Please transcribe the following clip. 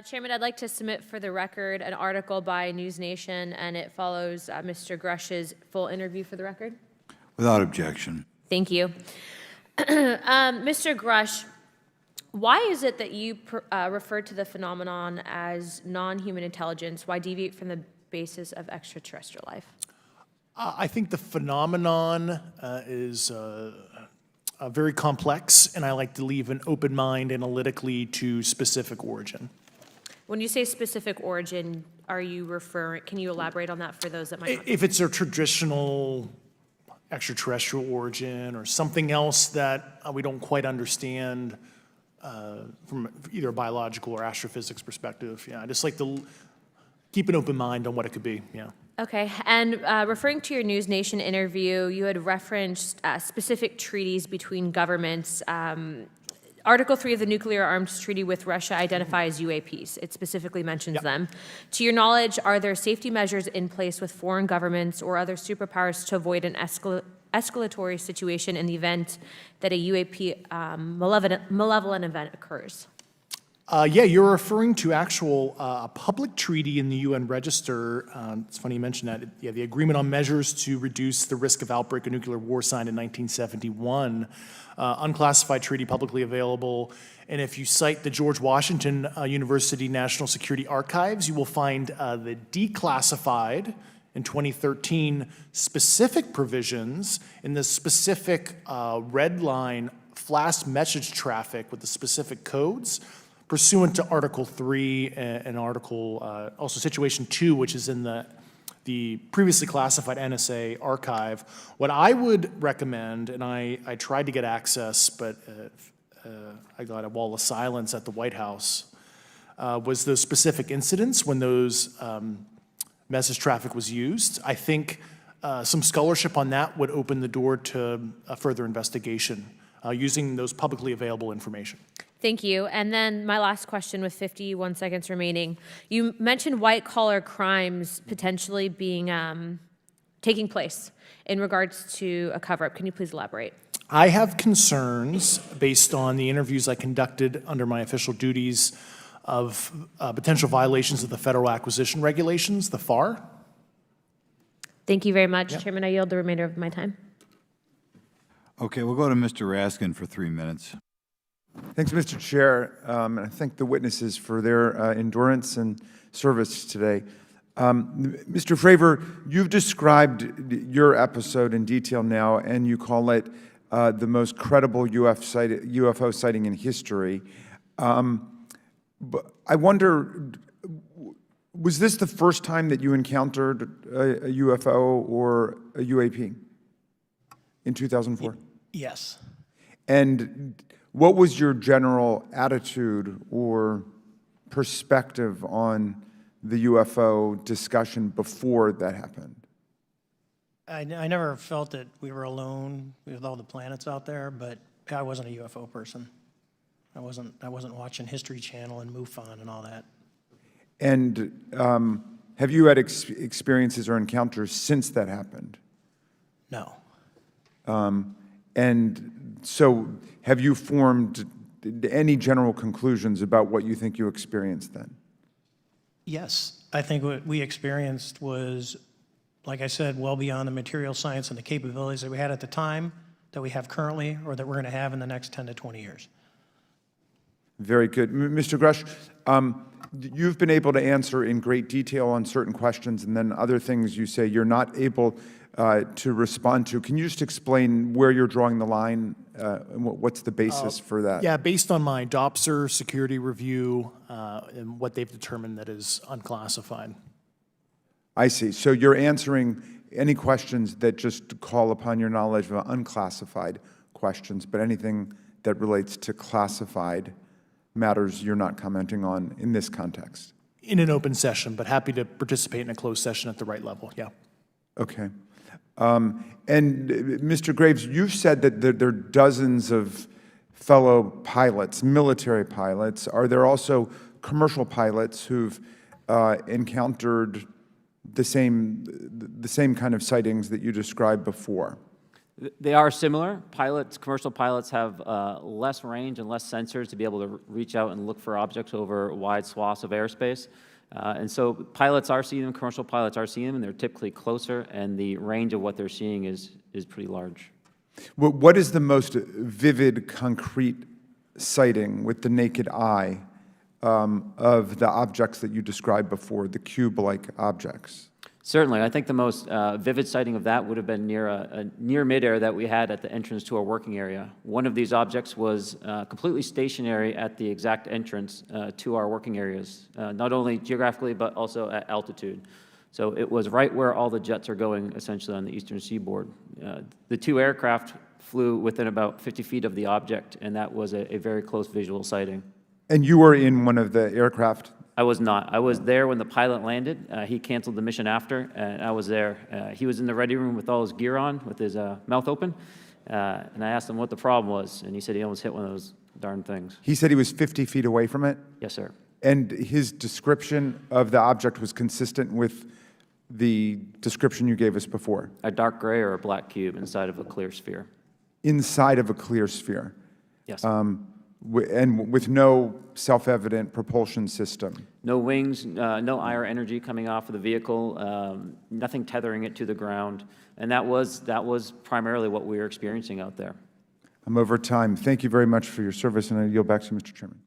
Chairman, I'd like to submit for the record an article by News Nation, and it follows Mr. Grusch's full interview for the record. Without objection. Thank you. Mr. Grusch, why is it that you refer to the phenomenon as non-human intelligence? Why deviate from the basis of extraterrestrial life? I think the phenomenon is very complex, and I like to leave an open mind analytically to specific origin. When you say specific origin, are you referring, can you elaborate on that for those that might not? If it's a traditional extraterrestrial origin or something else that we don't quite understand from either a biological or astrophysics perspective, yeah, I just like to keep an open mind on what it could be, yeah. Okay, and referring to your News Nation interview, you had referenced specific treaties between governments. Article 3 of the Nuclear Arms Treaty with Russia identifies UAPs. It specifically mentions them. To your knowledge, are there safety measures in place with foreign governments or other superpowers to avoid an escalatory situation in the event that a UAP malevolent event occurs? Yeah, you're referring to actual public treaty in the UN Register. It's funny you mentioned that. Yeah, the Agreement on Measures to Reduce the Risk of Outbreak of Nuclear War, signed in 1971. Unclassified treaty, publicly available. And if you cite the George Washington University National Security Archives, you will find the declassified in 2013 specific provisions in the specific red line flash message traffic with the specific codes pursuant to Article 3 and Article, also Situation 2, which is in the previously classified NSA archive. What I would recommend, and I tried to get access, but I got a wall of silence at the White House, was those specific incidents when those message traffic was used. I think some scholarship on that would open the door to a further investigation using those publicly available information. Thank you. And then my last question with 51 seconds remaining. You mentioned white-collar crimes potentially being taking place in regards to a cover-up. Can you please elaborate? I have concerns based on the interviews I conducted under my official duties of potential violations of the Federal Acquisition Regulations, the FAR. Thank you very much, Chairman. I yield the remainder of my time. Okay, we'll go to Mr. Raskin for 3 minutes. Thanks, Mr. Chair, and I thank the witnesses for their endurance and service today. Mr. Fravor, you've described your episode in detail now, and you call it the most credible UFO sighting in history. But I wonder, was this the first time that you encountered a UFO or a UAP in 2004? Yes. And what was your general attitude or perspective on the UFO discussion before that happened? I never felt that we were alone with all the planets out there, but I wasn't a UFO person. I wasn't watching History Channel and MUFON and all that. And have you had experiences or encounters since that happened? No. And so have you formed any general conclusions about what you think you experienced then? Yes. I think what we experienced was, like I said, well beyond the material science and the capabilities that we had at the time, that we have currently, or that we're going to have in the next 10 to 20 years. Very good. Mr. Grusch, you've been able to answer in great detail on certain questions, and then other things you say you're not able to respond to. Can you just explain where you're drawing the line and what's the basis for that? Yeah, based on my DOPSR security review and what they've determined that is unclassified. I see. So you're answering any questions that just call upon your knowledge of unclassified questions, but anything that relates to classified matters you're not commenting on in this context? In an open session, but happy to participate in a closed session at the right level, yeah. Okay. And Mr. Graves, you've said that there are dozens of fellow pilots, military pilots. Are there also commercial pilots who've encountered the same kind of sightings that you described before? They are similar. Commercial pilots have less range and less sensors to be able to reach out and look for objects over wide swaths of airspace. And so pilots are seeing them, commercial pilots are seeing them, and they're typically closer, and the range of what they're seeing is pretty large. What is the most vivid, concrete sighting with the naked eye of the objects that you described before, the cube-like objects? Certainly. I think the most vivid sighting of that would have been near midair that we had at the entrance to our working area. One of these objects was completely stationary at the exact entrance to our working areas, not only geographically, but also at altitude. So it was right where all the jets are going, essentially, on the eastern seaboard. The two aircraft flew within about 50 feet of the object, and that was a very close visual sighting. And you were in one of the aircraft? I was not. I was there when the pilot landed. He canceled the mission after, and I was there. He was in the ready room with all his gear on, with his mouth open, and I asked him what the problem was, and he said he almost hit one of those darn things. He said he was 50 feet away from it? Yes, sir. And his description of the object was consistent with the description you gave us before? A dark gray or a black cube inside of a clear sphere. Inside of a clear sphere? Yes. And with no self-evident propulsion system? No wings, no IR energy coming off of the vehicle, nothing tethering it to the ground, and that was primarily what we were experiencing out there. I'm over time. Thank you very much for your service, and I yield back to you, Mr. Chairman.